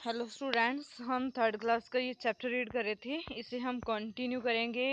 Hello students, हम third class का ये चैप्टर रीड कर रहे थे, इसे हम कंटिन्यू करेंगे।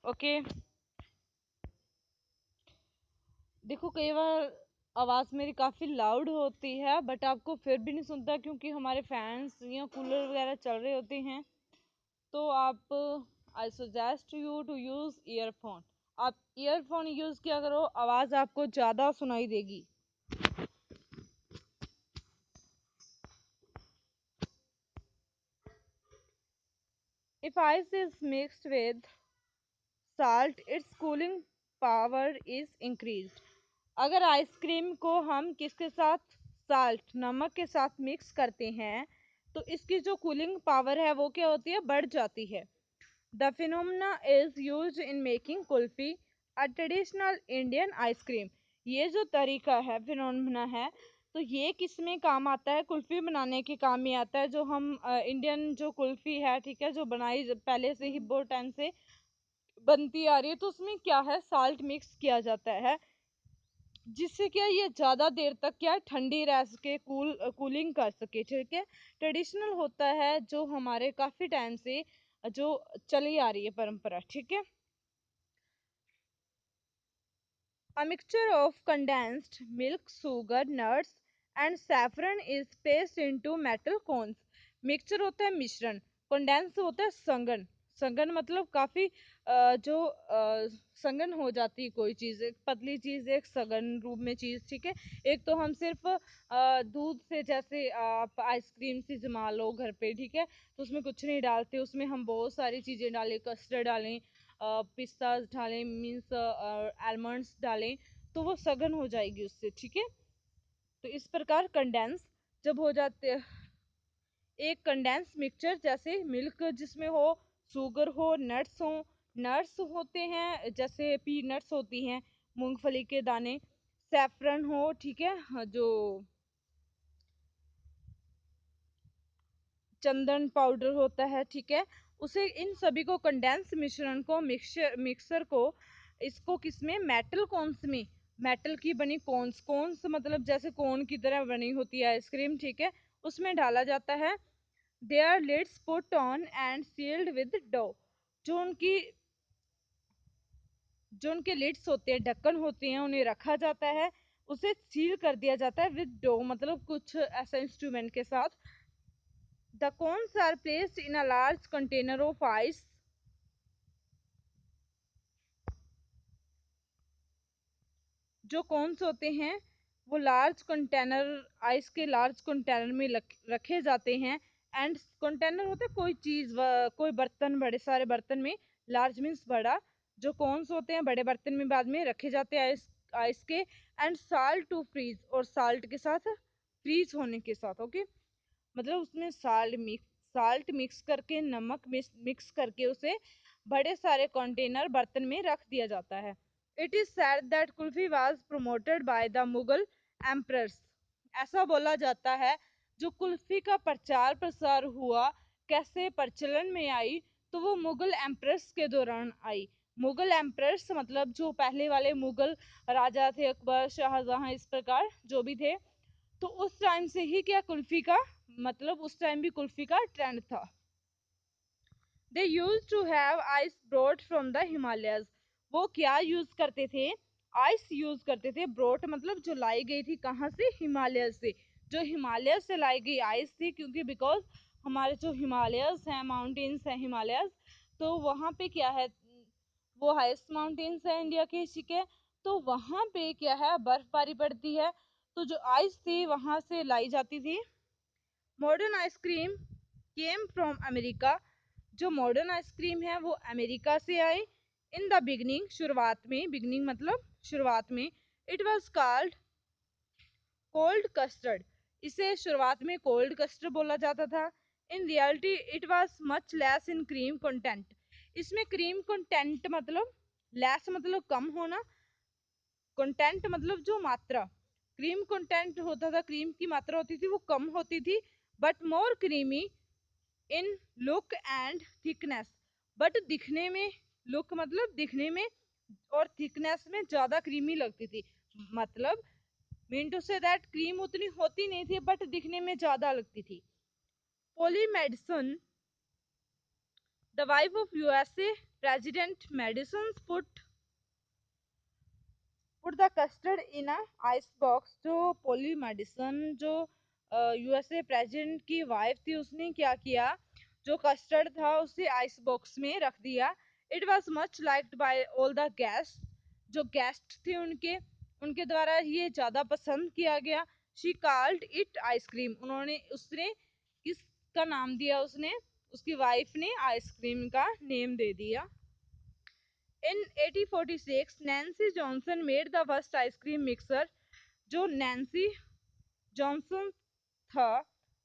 ओके। देखो, कई बार आवाज़ मेरी काफ़ी लाउड होती है बट आपको फिर भी नहीं सुनता क्योंकि हमारे फैंस या कूलर वगैरह चल रहे होते हैं। तो आप I suggest you to use earphone. आप ईयरफोन यूज़ किया करो, आवाज़ आपको ज़्यादा सुनाई देगी। If ice is mixed with salt, its cooling power is increased. अगर आइसक्रीम को हम किसके साथ, साल्ट नमक के साथ मिक्स करते हैं तो इसकी जो कूलिंग पावर है वो क्या होती है, बढ़ जाती है। The phenomena is used in making kulfi, a traditional Indian ice cream. ये जो तरीका है, फिनोमेना है, तो ये किस में काम आता है, कुल्फी बनाने के काम में आता है। जो हम इंडियन जो कुल्फी है, ठीक है, जो बनाई पहले से ही बहुत टाइम से बनती आ रही है, तो उसमें क्या है, साल्ट मिक्स किया जाता है जिससे क्या ये ज़्यादा देर तक क्या ठंडी रह सके, कूलिंग कर सके। ठीक है, ट्रेडिशनल होता है जो हमारे काफ़ी टाइम से जो चली आ रही है परंपरा। ठीक है। A mixture of condensed milk, sugar, nuts and saffron is placed into metal cones. Mixture होता है मिश्रण, कंडेंस होता है संगन। संगन मतलब काफी जो संगन हो जाती है कोई चीज, एक पतली चीज एक सघन रूप में चीज। ठीक है। एक तो हम सिर्फ दूध से, जैसे आप आइसक्रीम से जमा लो घर पे, ठीक है, तो उसमें कुछ नहीं डालते, उसमें हम बहुत सारी चीजें डालें, कस्टर्ड डालें, पिस्ताज डालें, मीन्स आलमंड्स डालें, तो वो सघन हो जाएगी उससे। ठीक है। तो इस प्रकार कंडेंस जब हो जाते, एक कंडेंस मिक्सचर जैसे मिल्क जिसमें हो, शुगर हो, नट्स हो, नट्स होते हैं जैसे पीनट्स होती हैं, मूंगफली के दाने, सैफरन हो, ठीक है, जो चंदन पाउडर होता है, ठीक है, उसे, इन सभी को कंडेंस मिश्रण को, मिक्सर को, इसको किसमें, मेटल कॉन्स में, मेटल की बनी कॉन्स, कॉन्स मतलब जैसे कोन की तरह बनी होती है आइसक्रीम, ठीक है, उसमें डाला जाता है। Their lids put on and sealed with dough. जो उनकी जो उनके लिड्स होते हैं, ढक्कन होते हैं, उन्हें रखा जाता है, उसे सील कर दिया जाता है विद डो, मतलब कुछ ऐसा इंस्ट्रूमेंट के साथ। The cones are placed in a large container of ice. जो कॉन्स होते हैं वो लार्ज कंटेनर, आइस के लार्ज कंटेनर में रखे जाते हैं। एंड कंटेनर होता है कोई चीज, कोई बर्तन, बड़े सारे बर्तन में, लार्ज मीन्स बड़ा, जो कॉन्स होते हैं बड़े बर्तन में बाद में रखे जाते हैं आइस, आइस के। एंड साल्ट टू फ्रीज, और साल्ट के साथ, फ्रीज होने के साथ। ओके, मतलब उसमें साल्ट मिक्स करके, नमक मिक्स करके उसे बड़े सारे कंटेनर बर्तन में रख दिया जाता है। It is sad that kulfi was promoted by the Mughal emperor's. ऐसा बोला जाता है जो कुल्फी का प्रचार प्रसार हुआ, कैसे प्रचलन में आई, तो वो मुगल एम्प्रर्स के दौरान आई। मुगल एम्प्रर्स मतलब जो पहले वाले मुगल राजा थे, अकबर, शाहजहां, इस प्रकार जो भी थे, तो उस टाइम से ही क्या कुल्फी का, मतलब उस टाइम भी कुल्फी का ट्रेंड था। They use to have ice brought from the Himalayas. वो क्या यूज करते थे, आइस यूज करते थे। ब्रोट मतलब जो लाई गई थी, कहाँ से, हिमालय से। जो हिमालय से लाई गई आइस थी, क्योंकि बिकॉज हमारे जो हिमालयस हैं, माउंटेन्स हैं हिमालयस, तो वहाँ पे क्या है, वो हाईएस्ट माउंटेन्स है इंडिया के, ठीक है, तो वहाँ पे क्या है, बर्फबारी पड़ती है, तो जो आइस थी वहां से लाई जाती थी। Modern ice cream came from America. जो मॉडर्न आइसक्रीम है वो अमेरिका से आई। इन द बिगनिंग, शुरुआत में, बिगनिंग मतलब शुरुआत में, it was called cold custard. इसे शुरुआत में कोल्ड कस्टर्ड बोला जाता था। In reality it was much less in cream content. इसमें क्रीम कंटेंट मतलब, लेस मतलब कम होना, कंटेंट मतलब जो मात्रा, क्रीम कंटेंट होता था, क्रीम की मात्रा होती थी वो कम होती थी। But more creamy in look and thickness. But दिखने में, लुक मतलब दिखने में, और थिकनेस में ज्यादा क्रीमी लगती थी। मतलब mean to say that cream उतनी होती नहीं थी बट दिखने में ज्यादा लगती थी। Polly Madison, the wife of USA President Madison, put the custard in a ice box। जो पोली मेडिसन जो यूएसए प्रेसिडेंट की वाइफ थी, उसने क्या किया, जो कस्टर्ड था उसे आइस बॉक्स में रख दिया। It was much liked by all the guest, जो गेस्ट थे उनके उनके द्वारा ये ज्यादा पसंद किया गया। शी कॉल्ड इट आइसक्रीम, उन्होंने उसने किसका नाम दिया, उसने उसकी वाइफ ने आइसक्रीम का नेम दे दिया। In 1846, Nancy Johnson made the first ice cream mixer। जो नैन्सी जॉनसन था,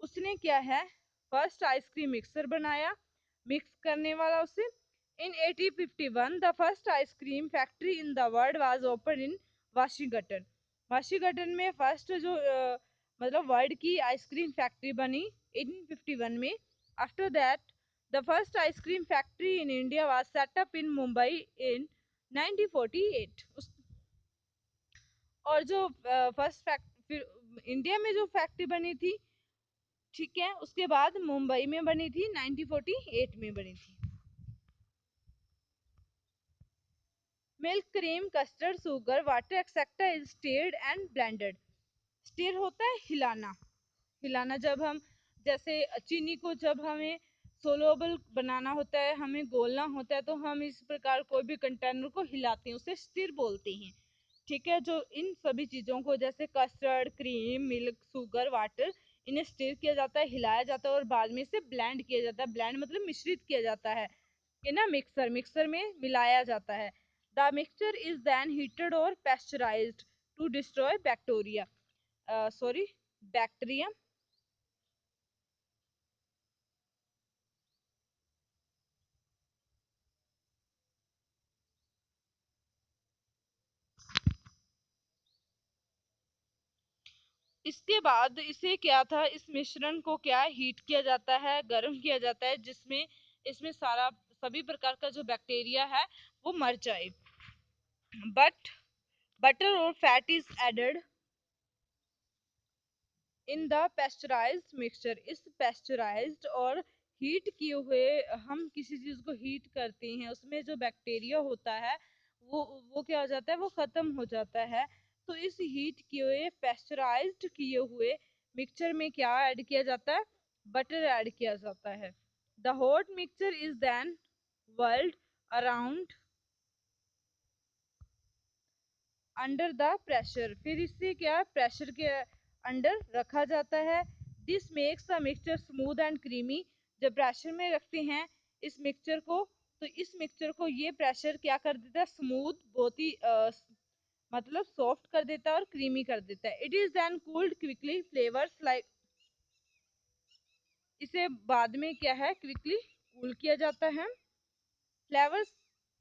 उसने क्या है, फर्स्ट आइसक्रीम मिक्सर बनाया, मिक्स करने वाला उसे। In 1851, the first ice cream factory in the world was opened in Washington. Washington में फर्स्ट जो मतलब वर्ल्ड की आइसक्रीम फैक्ट्री बनी 1851 में। After that the first ice cream factory in India was set up in Mumbai in 1948। और जो first India में जो फैक्ट्री बनी थी, ठीक है, उसके बाद मुंबई में बनी थी, 1948 में बनी थी। Milk, cream, custard, sugar, water etcetera is stirred and blended. Stir होता है हिलाना, हिलाना जब हम जैसे चीनी को जब हमें सोलोबल बनाना होता है, हमें घोलना होता है, तो हम इस प्रकार कोई भी कंटेनर को हिलाते हैं, उसे स्टीर बोलते हैं। ठीक है, जो इन सभी चीज़ों को जैसे custard, cream, milk, sugar, water, इन्हें स्टीर किया जाता है, हिलाया जाता है और बाद में इसे ब्लेंड किया जाता है। ब्लेंड मतलब मिश्रित किया जाता है, इन मिक्सर, मिक्सर में मिलाया जाता है। The mixture is then heated और pasteurised to destroy bacteria, sorry bacteria. इसके बाद इसे क्या था, इस मिश्रण को क्या हीट किया जाता है, गर्म किया जाता है, जिसमें इसमें सारा सभी प्रकार का जो बैक्टीरिया है वो मर जाए। बट बटर और fat is added in the pasteurised mixture. इस पेस्चराइज्ड और हीट किए हुए, हम किसी चीज को हीट करते हैं, उसमें जो बैक्टीरिया होता है वो क्या हो जाता है, वो खत्म हो जाता है। तो इस हीट किए हुए पेस्चराइज्ड किए हुए मिक्सचर में क्या ऐड किया जाता है, बटर ऐड किया जाता है। The hot mixture is then whirled around under the pressure. फिर इससे क्या, प्रेशर के अंडर रखा जाता है। This makes the mixture smooth and creamy. जब प्रेशर में रखते हैं इस मिक्सचर को, तो इस मिक्सचर को ये प्रेशर क्या कर देता है, स्मूथ, बहुत ही मतलब सॉफ्ट कर देता है और क्रीमी कर देता है। It is then cooled quickly, flavours like, इसे बाद में क्या है, क्विकली कूल किया जाता है। फ्लेवर्स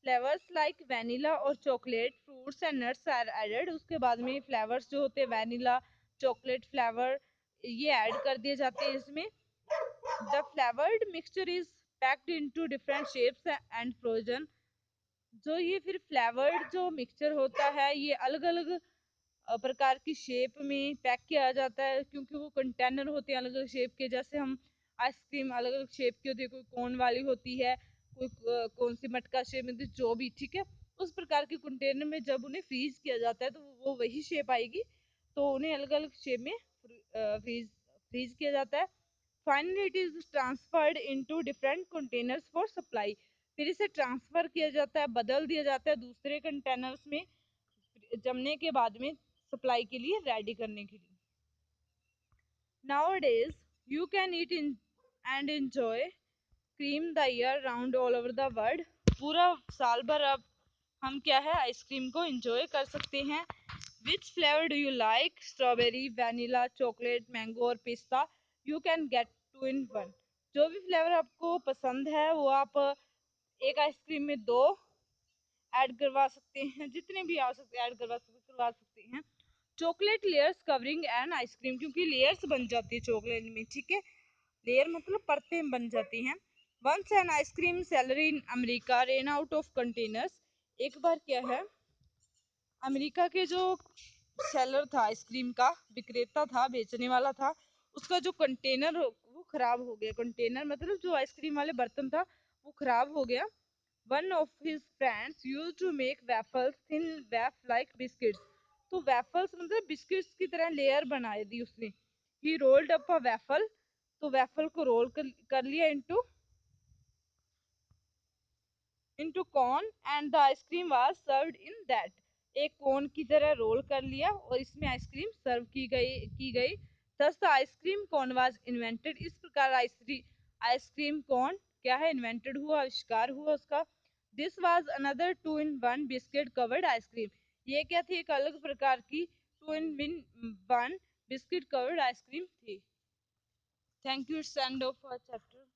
फ्लेवर्स लाइक वैनिला और chocolate, fruits and nuts are added. उसके बाद में फ्लेवर्स जो होते हैं वैनिला, चॉकलेट फ्लेवर, ये ऐड कर दिए जाते हैं इसमें। The flavoured mixture is packed into different shapes and frozen. जो ये फिर फ्लेवर्ड जो मिक्सचर होता है, ये अलग अलग प्रकार की शेप में पैक किया जाता है, क्योंकि वो कंटेनर होते हैं अलग अलग शेप के। जैसे हम आइसक्रीम अलग अलग शेप की होती है, कोई कोन वाली होती है, कोई कौन सी मटका शेप में, जो भी, ठीक है। उस प्रकार के कंटेनर में जब उन्हें फ्रीज किया जाता है तो वो वही शेप आएगी, तो उन्हें अलग अलग शेप में फ्रीज फ्रीज किया जाता है। Finally it is transferred into different containers for supply. फिर इसे ट्रांसफर किया जाता है, बदल दिया जाता है दूसरे कंटेनर्स में, जमने के बाद में सप्लाई के लिए, रेडी करने के लिए। Nowadays you can eat in and enjoy cream the year round all over the world। पूरा साल भर अब हम क्या है, आइसक्रीम को एंजॉय कर सकते हैं। Which flavour do you like, strawberry, vanilla, chocolate, mango और pista, you can get two in one. जो भी फ्लेवर आपको पसंद है वो आप एक आइसक्रीम में दो ऐड करवा सकते हैं, जितने भी आ सकते ऐड करवा सकते हैं। Chocolate layers covering and ice cream, क्योंकि लेयर्स बन जाती है चॉकलेट में, ठीक है, लेयर मतलब परतें बन जाती हैं। Once an ice cream seller in America ran out of containers. एक बार क्या है, अमेरिका के जो सेलर था, आइसक्रीम का विक्रेता था, बेचने वाला था, उसका जो कंटेनर वो खराब हो गया। कंटेनर मतलब जो आइसक्रीम वाले बर्तन था वो खराब हो गया। One of his friends used to make waffles thin wafer like biscuits. तो वेफल्स मतलब बिस्किट्स की तरह लेयर बनाई दी उसने। He rolled up a waffle, तो वेफल को रोल कर लिया into cone and the ice cream was served in that. एक कोन की तरह रोल कर लिया और इसमें आइसक्रीम सर्व की गई। Thus the ice cream cone was invented. इस प्रकार आइसक्रीम कोन क्या है, इन्वेंटेड हुआ, आविष्कार हुआ उसका। This was another 2 in 1 biscuit covered ice cream. ये क्या थी, एक अलग प्रकार की 2 in 1 बिस्किट कवर्ड आइसक्रीम थी। Thank you. It's end of chapter.